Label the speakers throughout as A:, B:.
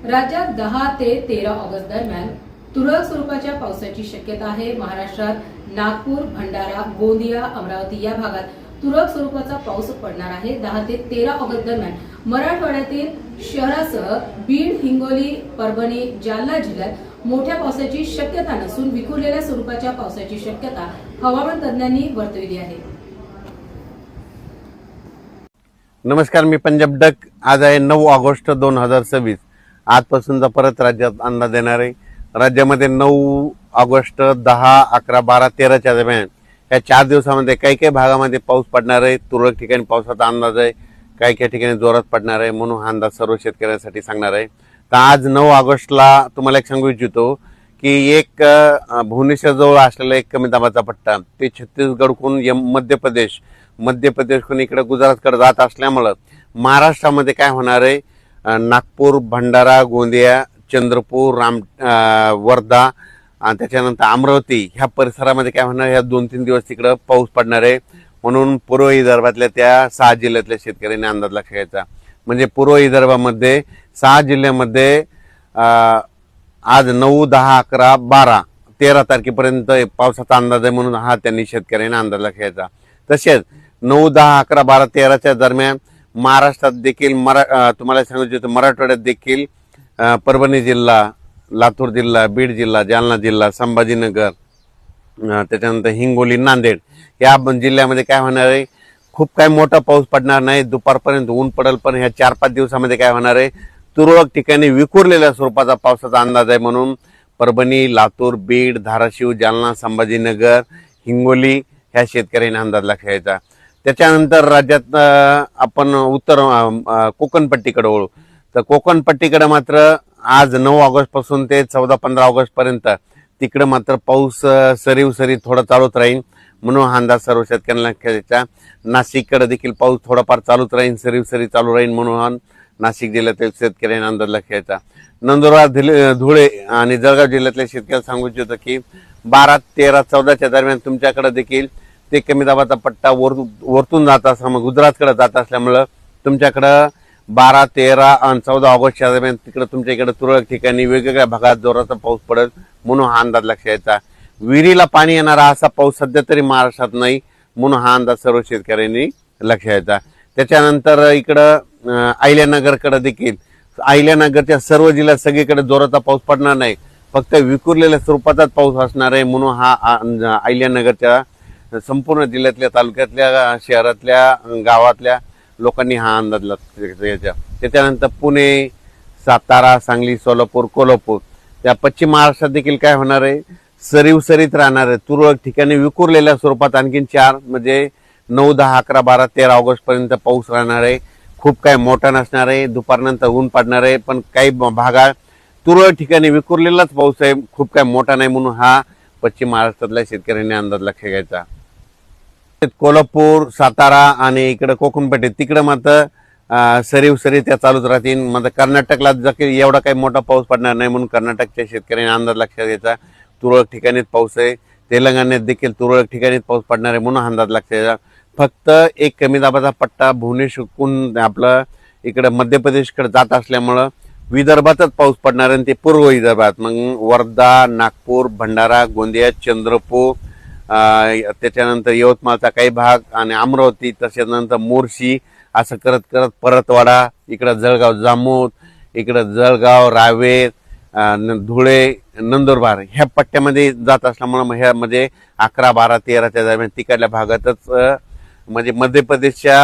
A: राज्यात 10 ते 13 ऑगस्ट दरम्यान तुरळक स्वरूपाच्या पावसाची शक्यता आहे। महाराष्ट्रात नागपूर, भंडारा, गोंदिया, अमरावती या भागात तुरळक स्वरूपाचा पाऊस पडणार आहे। 10 ते 13 ऑगस्ट दरम्यान मराठवाड्यातील शहरासह बीड, हिंगोली, परभणी, जालना जिल्ह्यात मोठ्या पावसाची शक्यता नसून विखुरलेल्या स्वरूपाच्या पावसाची शक्यता हवामान तज्ञांनी वर्तवली आहे।
B: नमस्कार, मी पंजाब डक। आज आहे 9 ऑगस्ट 2026। आजपासूनचा परत राज्यात अंदाज देणार आहे। राज्यामध्ये 9 ऑगस्ट, 10, 11, 12, 13च्या दरम्यान या 4 दिवसामध्ये काही काही भागामध्ये पाऊस पडणार आहे। तुरळक ठिकाणी पावसाचा अंदाज आहे, काही काही ठिकाणी जोरात पडणार आहे, म्हणून हा अंदाज सर्व शेतकऱ्यांसाठी सांगणार आहे। तर आज 9 ऑगस्टला तुम्हाला एक सांगू इच्छितो की एक भुवनेश्वर जवळ असलेला एक कमी दाबाचा पट्टा ते छत्तीसगडकडून मध्य प्रदेशकडून इकडे गुजरातकडे जात असल्यामुळं महाराष्ट्रामध्ये काय होणार आहे, नागपूर, भंडारा, गोंदिया, चंद्रपूर, वर्धा आणि त्याच्यानंतर अमरावती ह्या परिसरामध्ये काय होणार, ह्या 2-3 दिवस तिकडं पाऊस पडणार आहे। म्हणून पूर्व विदर्भातल्या त्या 6 जिल्ह्यातल्या शेतकऱ्यांनी अंदाज लक्षात घ्यायचा। म्हणजे पूर्व विदर्भामध्ये 6 जिल्ह्यामध्ये आज 9, 10, 11, 12, 13 तारखेपर्यंत पावसाचा अंदाज आहे, म्हणून हा त्यांनी शेतकऱ्यांनी अंदाज लक्षात घ्यायचा। तसेच 9, 10, 11, 12, 13च्या दरम्यान महाराष्ट्रात देखील तुम्हाला सांगू इच्छितो मराठवाड्यात देखील परभणी जिल्हा, लातूर जिल्हा, बीड जिल्हा, जालना जिल्हा, संभाजीनगर, त्याच्यानंतर हिंगोली, नांदेड या जिल्ह्यामध्ये काय होणार आहे, खूप काय मोठा पाऊस पडणार नाही। दुपारपर्यंत ऊन पडेल, पण ह्या 4-5 दिवसामध्ये काय होणार आहे, तुरळक ठिकाणी विखुरलेल्या स्वरूपाचा पावसाचा अंदाज आहे। म्हणून परभणी, लातूर, बीड, धाराशिव, जालना, संभाजीनगर, हिंगोली ह्या शेतकऱ्यांनी अंदाज लक्षात घ्यायचा। त्याच्यानंतर राज्यात आपण उत्तर कोकणपट्टीकडे वळू। तर कोकणपट्टीकडे मात्र आज 9 ऑगस्ट पासून ते 14-15 ऑगस्ट पर्यंत तिकडे मात्र पाऊस सरी थोडा चालूच राहील, म्हणून हा अंदाज सर्व शेतकऱ्यांना लक्षात घ्यायचा। नाशिककडे देखील पाऊस थोडाफार चालूच राहील, सरी चालू राहील, म्हणून नाशिक जिल्ह्यातील शेतकऱ्यांना अंदाज लक्षात घ्यायचा। नंदुरबार, धुळे आणि जळगाव जिल्ह्यातल्या शेतकऱ्यांना सांगू इच्छितो की 12, 13, 14च्या दरम्यान तुमच्याकडे देखील ते कमी दाबाचा पट्टा वरतून जात असल्यामुळे गुजरातकडे जात असल्यामुळं तुमच्याकडं 12, 13 आणि 14 ऑगस्टच्या दरम्यान तिकडे तुमच्या इकडे तुरळक ठिकाणी वेगवेगळ्या भागात जोराचा पाऊस पडेल, म्हणून हा अंदाज लक्षात घ्यायचा। विहिरीला पाणी येणारा असा पाऊस सध्या तरी महाराष्ट्रात नाही, म्हणून हा अंदाज सर्व शेतकऱ्यांनी लक्षात घ्यायचा। त्याच्यानंतर इकडं अहिल्यानगरकडे देखील अहिल्यानगरच्या सर्व जिल्ह्यात सगळीकडे जोराचा पाऊस पडणार नाही, फक्त विखुरलेल्या स्वरूपाचाच पाऊस असणार आहे, म्हणून हा अहिल्यानगरच्या संपूर्ण जिल्ह्यातल्या, तालुक्यातल्या, शहरातल्या, गावातल्या लोकांनी हा अंदाज लक्षात घ्यायचा। त्याच्यानंतर पुणे, सातारा, सांगली, सोलापूर, कोल्हापूर त्या पश्चिम महाराष्ट्रात देखील काय होणार आहे, सरीत राहणार आहे। तुरळक ठिकाणी विखुरलेल्या स्वरूपात आणखीन 4 म्हणजे 9, 10, 11, 12, 13 ऑगस्ट पर्यंत पाऊस राहणार आहे। खूप काय मोठा नसणार आहे, दुपारनंतर ऊन पडणार आहे, पण काही भागात तुरळक ठिकाणी विखुरलेलाच पाऊस आहे, खूप काय मोठा नाही, म्हणून हा पश्चिम महाराष्ट्रातल्या शेतकऱ्यांनी अंदाज लक्षात घ्यायचा। कोल्हापूर, सातारा आणि इकडे कोकणपट्टी तिकडे मात्र सरी त्या चालूच राहतील। मात्र कर्नाटकला एवढा काही मोठा पाऊस पडणार नाही, म्हणून कर्नाटकच्या शेतकऱ्यांनी अंदाज लक्षात घ्यायचा। तुरळक ठिकाणीच पाऊस आहे। तेलंगणात देखील तुरळक ठिकाणीच पाऊस पडणार आहे, म्हणून अंदाज लक्षात घ्यायचा। फक्त एक कमी दाबाचा पट्टा भुवनेश्वरहून आपलं इकडे मध्य प्रदेशकडे जात असल्यामुळं विदर्भातच पाऊस पडणार आहे, ते पूर्व विदर्भात मग वर्धा, नागपूर, भंडारा, गोंदिया, चंद्रपूर, त्याच्यानंतर यवतमाळचा काही भाग आणि अमरावती, त्याच्यानंतर मोर्शी असं करत परतवाडा, इकडं जळगाव, जामोद, इकडं जळगाव, रावेर, धुळे, नंदुरबार ह्या पट्ट्यामध्ये जात असल्यामुळे ह्यामध्ये 11, 12, 13च्या दरम्यान तिकडल्या भागातच म्हणजे मध्य प्रदेशच्या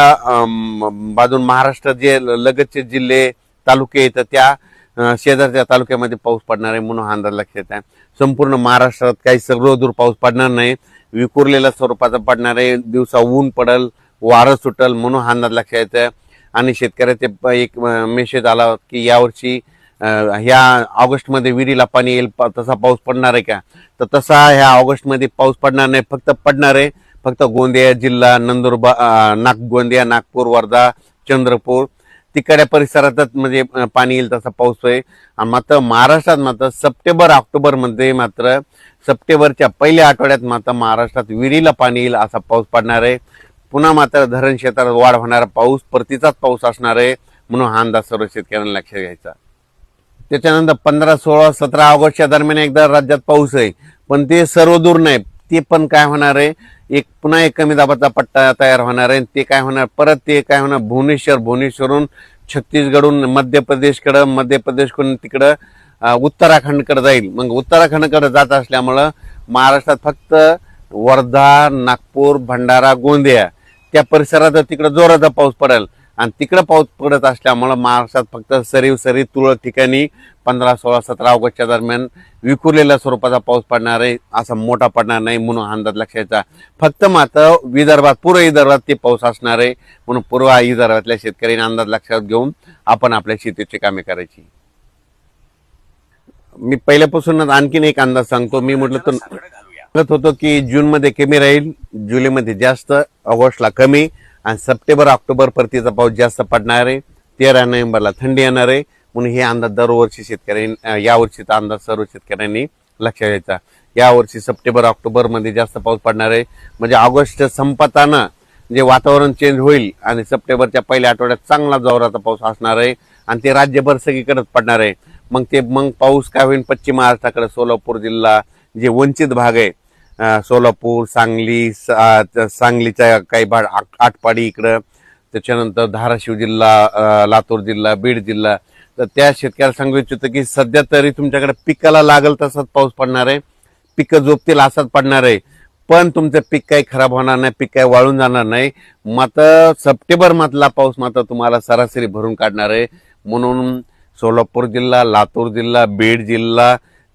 B: बाजून महाराष्ट्र जे लगतचे जिल्हे, तालुके येतात त्या शेजारच्या तालुक्यामध्ये पाऊस पडणार आहे, म्हणून हा अंदाज लक्षात आहे। संपूर्ण महाराष्ट्रात काही सर्वदूर पाऊस पडणार नाही, विखुरलेल्या स्वरूपाचा पडणार आहे। दिवसा ऊन पडल, वारं सुटल, म्हणून हा अंदाज लक्षात येतं। आणि शेतकऱ्याचे एक मेसेज आला की यावर्षी ह्या ऑगस्टमध्ये विहिरीला पाणी येईल, तसा पाऊस पडणार आहे का? तर तसा ह्या ऑगस्टमध्ये पाऊस पडणार नाही, फक्त गोंदिया जिल्हा, गोंदिया, नागपूर, वर्धा, चंद्रपूर तिकडच्या परिसरातच म्हणजे पाणी येईल तसा पाऊस आहे। मात्र महाराष्ट्रात मात्र सप्टेंबर-ऑक्टोबरमध्ये मात्र सप्टेंबरच्या पहिल्या आठवड्यात मात्र महाराष्ट्रात विहिरीला पाणी येईल असा पाऊस पडणार आहे। पुन्हा मात्र धरण क्षेत्रात वाढ होणारा पाऊस, परतीचाच पाऊस असणार आहे, म्हणून हा अंदाज सर्व शेतकऱ्यांना लक्षात घ्यायचा। त्याच्यानंतर 15, 16, 17 ऑगस्टच्या दरम्यान एकदा राज्यात पाऊस आहे, पण ते सर्व दूर नाही. ते पण काय होणार आहे, पुन्हा एक कमी दाबाचा पट्टा तयार होणार आहे. ते काय होणार, परत ते काय होणार, भुवनेश्वरून छत्तीसगडहून मध्यप्रदेशकडून तिकडं उत्तराखंडकडे जाईल. मग उत्तराखंडकडे जात असल्यामुळं महाराष्ट्रात फक्त वर्धा, नागपूर, भंडारा, गोंदिया त्या परिसरात तिकडे जोराचा पाऊस पडेल. आणि तिकडे पाऊस पडत असल्यामुळं महाराष्ट्रात फक्त सरी तुरळक ठिकाणी 15, 16, 17 ऑगस्टच्या दरम्यान विखुरलेल्या स्वरूपाचा पाऊस पडणार आहे. असा मोठा पडणार नाही म्हणून अंदाज लक्षायचा. फक्त मात्र पूर्व विदर्भात ते पाऊस असणार आहे. म्हणून पूर्व विदर्भातल्या शेतकऱ्यांनी अंदाज लक्षात घेऊन आपण आपल्या शेतीची कामे करायची. मी पहिल्यापासूनच आणखीन एक अंदाज सांगतो. मी म्हटलं तर सांगत होतो की जून मध्ये कमी राहील, जुलैमध्ये जास्त, ऑगस्टला कमी आणि सप्टेंबर ऑक्टोबर परतीचा पाऊस जास्त पडणार आहे. 13 नोव्हेंबरला थंडी येणार आहे. म्हणून हे अंदाज दरवर्षी शेतकऱ्यांनी, यावर्षीचा अंदाज सर्व शेतकऱ्यांनी लक्षात घ्यायचा. यावर्षी सप्टेंबर ऑक्टोबर मध्ये जास्त पाऊस पडणार आहे. म्हणजे ऑगस्ट संपताना जे वातावरण चेंज होईल आणि सप्टेंबरच्या पहिल्या आठवड्यात चांगला जोराचा पाऊस असणार आहे आणि ते राज्यभर सगळीकडे पडणार आहे. मग पाऊस काय होईल, पश्चिम महाराष्ट्राकडे सोलापूर जिल्हा जे वंचित भाग आहे, सोलापूर, सांगलीचा काही भाग, आटपाडी इकडं, त्याच्यानंतर धाराशिव जिल्हा, लातूर जिल्हा, बीड जिल्हा, तर त्या शेतकऱ्याला सांगू इच्छितो की सध्या तरी तुमच्याकडे पिकाला लागल तसाच पाऊस पडणार आहे, पिकं जोपतील असाच पडणार आहे. पण तुमचं पीक काही खराब होणार नाही, पीक काही वाळून जाणार नाही. मात्र सप्टेंबर मधला पाऊस मात्र तुम्हाला सरासरी भरून काढणार आहे. म्हणून सोलापूर जिल्हा, लातूर जिल्हा, बीड जिल्हा,